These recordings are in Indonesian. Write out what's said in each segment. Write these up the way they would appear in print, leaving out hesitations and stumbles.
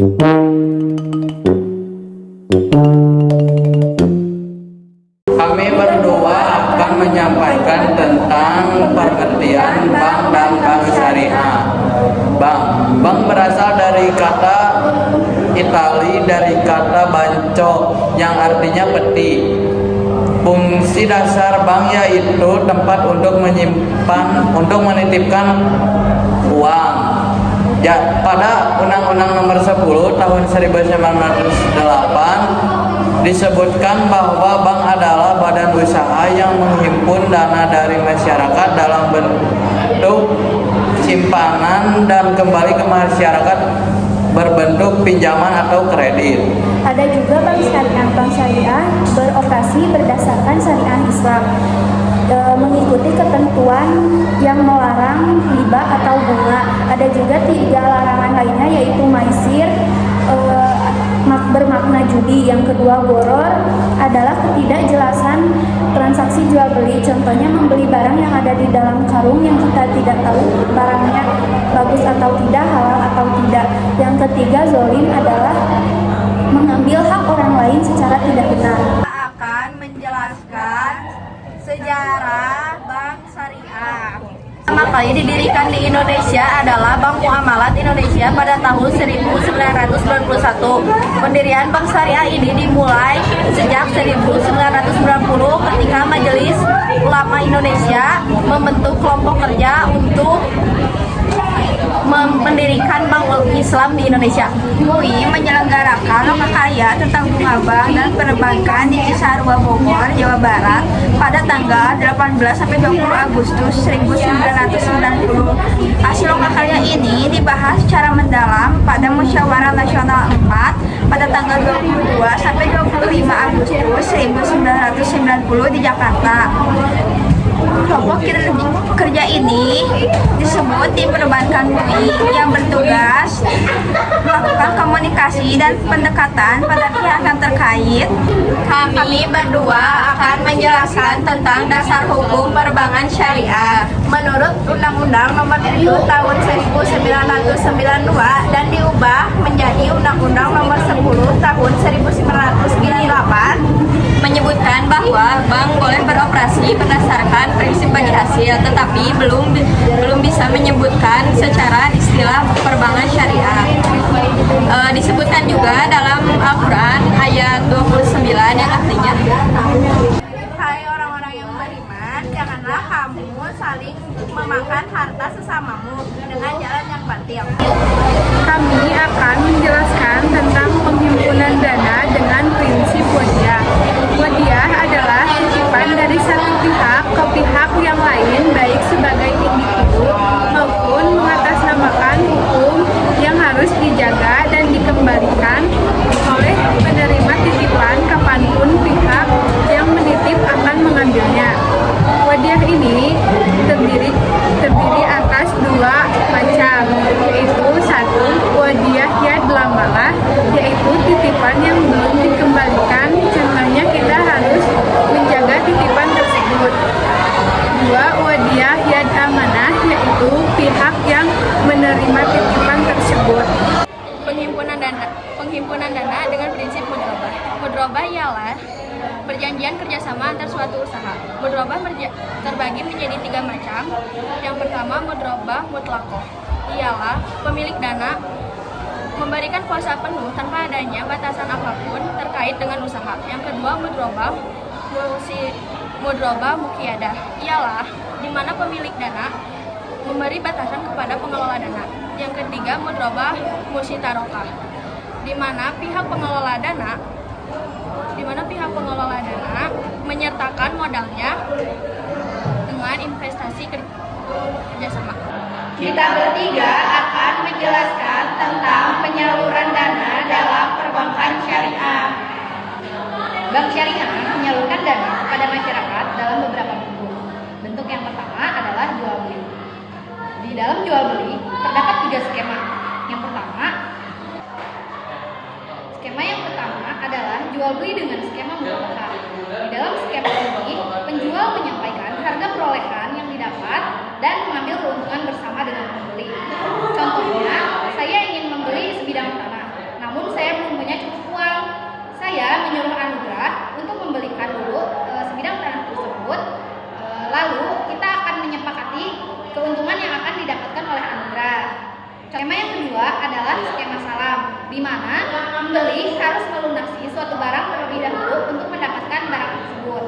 Kami berdua akan menyampaikan tentang pengertian bank dan bank syariah. Bank berasal dari kata Itali, dari kata banco yang artinya peti. Fungsi dasar bank yaitu tempat untuk menitipkan uang. Ya, pada Undang-Undang Nomor 10 Tahun 1908 disebutkan bahwa bank adalah badan usaha yang menghimpun dana dari masyarakat dalam bentuk simpanan dan kembali ke masyarakat berbentuk pinjaman atau kredit. Ada juga bank syariah. Bank syariah beroperasi berdasarkan syariah Islam, mengikuti ketentuan yang melarang riba atau bunga. Ada juga 3 larangan lainnya, yaitu maisir, bermakna judi. Yang kedua, goror, adalah ketidakjelasan transaksi jual beli. Contohnya membeli barang yang ada di dalam karung yang kita tidak tahu barangnya bagus atau tidak, halal atau tidak. Yang ketiga, zolim, adalah mengambil hak orang lain secara tidak benar. Akan menjelaskan sejarah bank syariah. Pertama kali didirikan di Indonesia adalah Bank Muamalat Indonesia pada tahun 1991. Pendirian bank syariah ini dimulai sejak 1990 ketika Majelis Ulama Indonesia membentuk kelompok kerja untuk mendirikan Bank Islam di Indonesia. MUI menyelenggarakan lokakarya tentang bunga bank dan perbankan di Cisarua, Bogor, Jawa Barat pada tanggal 18 sampai 20 Agustus 1990. Hasil lokakarya ini dibahas secara mendalam pada Musyawarah Nasional 4 pada tanggal 22 sampai 25 Agustus 1990 di Jakarta. Kelompok kerja ini disebut tim perbankan MUI yang bertugas melakukan komunikasi dan pendekatan pada pihak yang terkait. Kami berdua akan menjelaskan tentang dasar hukum perbankan syariah menurut Undang-Undang Nomor 7 Tahun 1992 dan diubah menjadi Undang-Undang Nomor 10 Tahun 1998, menyebutkan bahwa bank boleh beroperasi berdasarkan prinsip bagi hasil, tetapi belum bisa menyebutkan secara istilah perbankan syariah. Disebutkan juga dalam Al-Quran ayat 29 yang artinya, hai orang-orang yang beriman, janganlah kamu saling memakan harta sesamamu dengan jalan yang batil. Kami akan menjelaskan tentang penghimpunan dana dengan prinsip wadiah. Wadiah adalah titipan dari satu pihak ke pihak yang lain, baik sebagai individu maupun mengatasnamakan hukum yang harus dijaga dan dikembalikan oleh penerima titipan kapanpun pihak yang menitip akan mengambilnya. Wadiah ini terdiri atas 2 macam, yaitu 1. Wadiah yad lamalah, yaitu titipan yang belum dikembalikan. Contohnya kita harus menjaga titipan tersebut. 2. Wadiah yad amanah, yaitu pihak yang menerima titipan tersebut. Penghimpunan dana dengan prinsip mudrobah. Mudrobah ialah perjanjian kerjasama antar suatu usaha. Mudrobah terbagi menjadi 3 macam. Yang pertama, mudrobah mutlakoh, ialah pemilik dana memberikan kuasa penuh tanpa adanya batasan apapun terkait dengan usaha. Yang kedua, mudrobah mukiyadah, ialah di mana pemilik dana memberi batasan kepada pengelola dana. Yang ketiga, mudrobah musyitarokah, di mana pihak pengelola dana menyertakan modalnya dengan investasi kerjasama. Kita bertiga akan menjelaskan tentang penyaluran dana dalam perbankan syariah. Bank syariah menyalurkan dana kepada masyarakat dalam beberapa bentuk. Bentuk yang pertama adalah jual beli. Di dalam jual beli terdapat 3 skema. Skema yang pertama adalah jual beli dengan skema murabahah. Di dalam skema ini, penjual menyampaikan harga perolehan yang didapat dan mengambil keuntungan bersama dengan pembeli. Contohnya, saya ingin membeli sebidang tanah. di mana pembeli harus melunasi suatu barang terlebih dahulu untuk mendapatkan barang tersebut.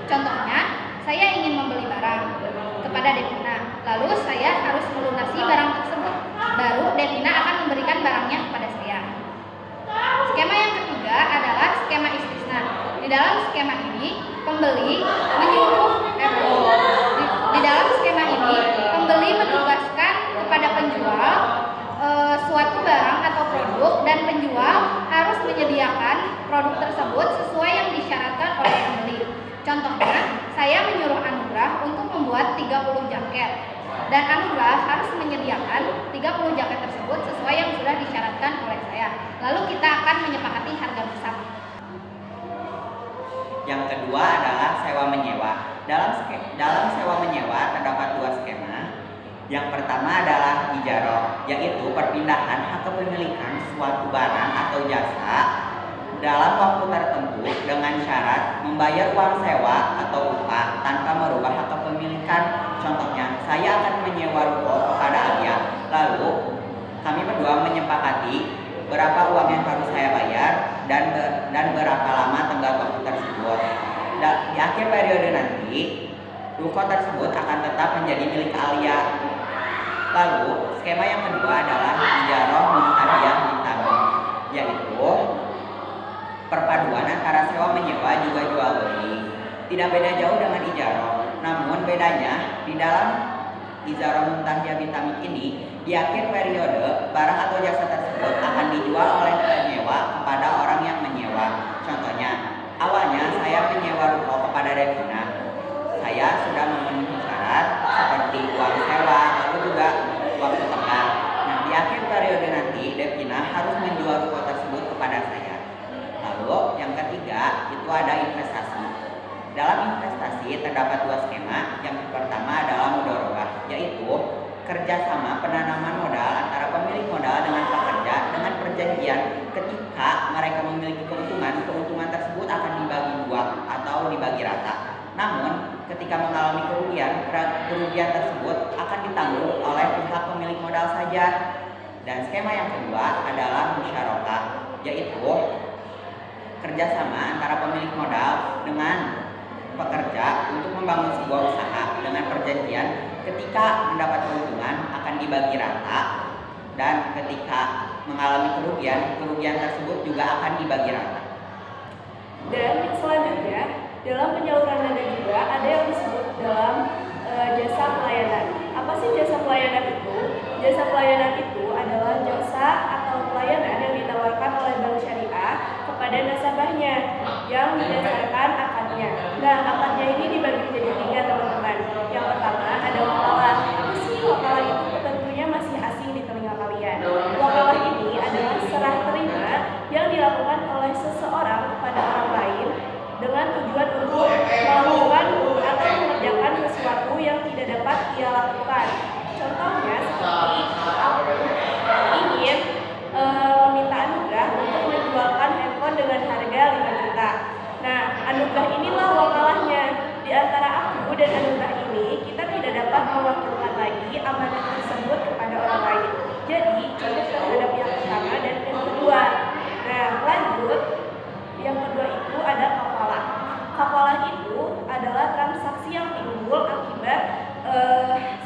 Contohnya, saya ingin membeli barang kepada Devina, lalu saya harus melunasi barang tersebut, baru Devina akan memberikan barangnya kepada saya. Skema yang ketiga adalah skema istisna. Di dalam skema ini, di dalam skema ini, pembeli menugaskan kepada penjual suatu barang atau produk, dan penjual harus menyediakan produk tersebut sesuai yang disyaratkan oleh pembeli. Contohnya, saya menyuruh Anugrah untuk membuat 30 jaket, dan Anugrah harus menyediakan 30 jaket tersebut sesuai yang sudah disyaratkan oleh saya. Lalu kita akan menyepakati harga bersama. Yang kedua adalah sewa menyewa. Dalam sewa menyewa terdapat dua skema. Yang pertama adalah ijarah, yaitu perpindahan hak kepemilikan suatu barang atau jasa dalam waktu tertentu dengan syarat membayar uang sewa atau upah tanpa merubah hak kepemilikan. Contohnya, saya akan menyewa ruko kepada Alia, lalu kami berdua menyepakati berapa uang yang harus saya bayar dan berapa lama tenggat waktu tersebut. Di akhir periode nanti, ruko tersebut akan tetap menjadi milik Alia. Lalu, skema yang kedua adalah ijarah muntahiyah ditanggung, yaitu perpaduan antara sewa menyewa juga jual beli. Tidak beda jauh dengan ijarah, namun bedanya di dalam ijarah muntahiyah bitamik ini, di akhir periode barang atau jasa tersebut akan dijual oleh penyewa kepada orang yang menyewa. Contohnya, awalnya saya menyewa ruko kepada Devina. Saya sudah memenuhi syarat seperti uang sewa, lalu juga waktu tengah. Nah, di akhir periode nanti Devina harus menjual ruko tersebut kepada saya. Lalu yang ketiga itu ada investasi. Dalam investasi terdapat dua skema. Yang pertama adalah mudharabah, yaitu kerjasama penanaman modal antara pemilik modal dengan pekerja dengan perjanjian ketika mereka memiliki keuntungan tersebut akan dibagi dua atau dibagi rata. Namun, ketika mengalami kerugian tersebut akan ditanggung oleh pihak pemilik modal saja. Dan skema yang kedua adalah musyarakah, yaitu kerjasama antara pemilik modal dengan pekerja untuk membangun sebuah usaha dengan perjanjian ketika mendapat keuntungan akan dibagi rata, dan ketika mengalami kerugian tersebut juga akan dibagi rata. Dan selanjutnya, dalam penyaluran dana juga ada yang disebut dalam jasa pelayanan. Apa sih jasa pelayanan itu? Jasa pelayanan itu adalah jasa atau pelayanan yang ditawarkan oleh bank syariah kepada nasabahnya yang didasarkan akadnya. Nah, akadnya ini dibagi menjadi 3, teman-teman. Yang pertama ada wakalah. Apa sih wakalah itu? Tentunya masih asing di telinga kalian. Wakalah ini adalah serah terima yang dilakukan oleh seseorang kepada orang lain dengan tujuan untuk melakukan atau mengerjakan sesuatu yang tidak dapat ia lakukan. Contohnya seperti aku ingin meminta Anugrah untuk menjualkan handphone dengan harga 5 juta. Nah, Anugrah inilah wakalahnya. Di antara aku dan Anugrah ini, kita tidak dapat mewakilkan lagi amanah tersebut kepada orang lain. Jadi, cukup terhadap yang pertama dan yang kedua. Nah, lanjut. Yang kedua itu ada kafalah. Kafalah itu adalah transaksi yang timbul akibat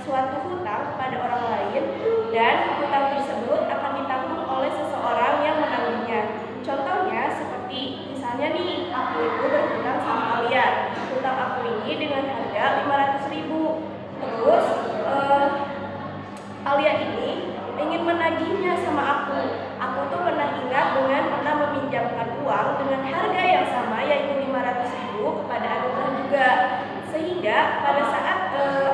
suatu hutang kepada orang lain, dan hutang tersebut akan ditanggung oleh seseorang yang menanggungnya. Contohnya seperti misalnya nih, aku itu berhutang sama Alia. Hutang aku ini dengan harga 500.000. Terus Alia ini ingin menagihnya sama aku. Aku tuh pernah ingat dengan pernah meminjamkan uang dengan harga yang sama, yaitu 500.000 kepada Anugrah juga. Sehingga pada saat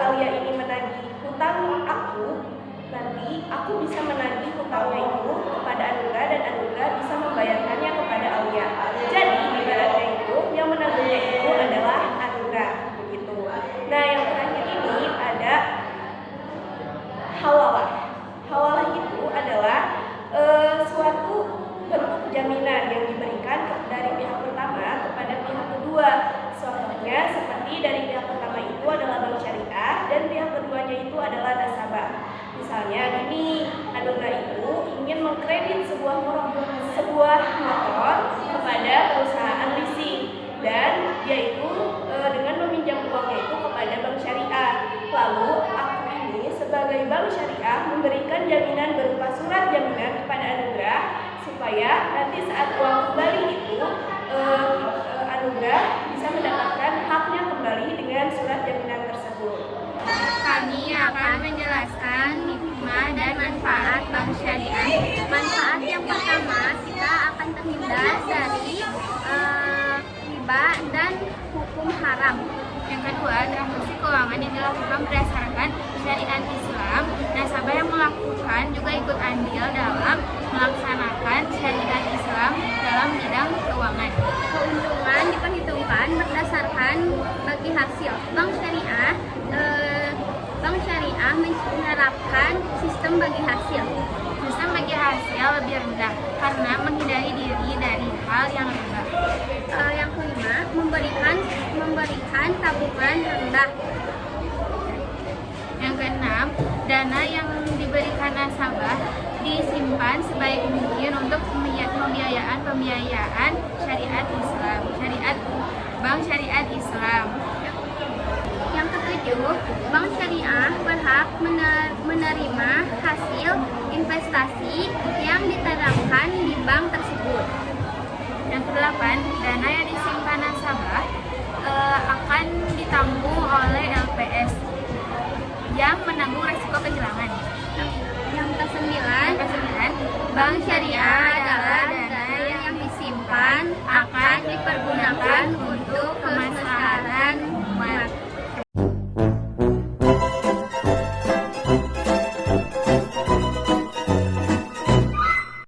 Alia ini menagih hutang aku, nanti aku bisa menagih hutangnya itu kepada Anugrah, dan Anugrah bisa membayarkannya kepada Alia. Jadi ibaratnya itu yang menanggungnya itu adalah Anugrah, begitu. Nah, yang terakhir ini ada hawalah. Hawalah itu adalah suatu bentuk jaminan yang diberikan dari pihak pertama kepada pihak kedua. Contohnya seperti dari pihak pertama itu adalah bank syariah dan pihak keduanya itu adalah nasabah. Misalnya gini, Anugrah itu ingin mengkredit sebuah motor kepada perusahaan leasing, dan yaitu dengan meminjam uangnya itu kepada bank syariah. Lalu aku ini sebagai bank syariah memberikan jaminan berupa surat jaminan kepada Anugrah supaya nanti saat uang kembali itu Anugrah bisa mendapatkan haknya kembali dengan surat jaminan tersebut. Kami akan menjelaskan hikmah dan manfaat bank syariah. Manfaat yang pertama, kita akan terhindar dari riba dan hukum haram. Yang kedua, transaksi keuangan yang dilakukan berdasarkan syariat Islam. Nasabah yang melakukan juga ikut andil dalam melaksanakan syariat Islam dalam bidang keuangan. Keuntungan diperhitungkan berdasarkan bagi hasil. Bank syariah menerapkan sistem bagi hasil. Sistem bagi hasil lebih rendah karena menghindari diri dari hal yang riba. Yang kelima, memberikan tabungan rendah. Yang keenam, dana yang diberikan nasabah disimpan sebaik mungkin untuk pembiayaan syariat Islam, bank syariat Islam. Yang ketujuh, bank syariah berhak menerima hasil investasi yang ditanamkan di bank tersebut. Yang kedelapan, dana yang disimpan nasabah akan ditanggung oleh LPS yang menanggung resiko kehilangan. Yang kesembilan, bank syariah adalah dana yang disimpan akan dipergunakan untuk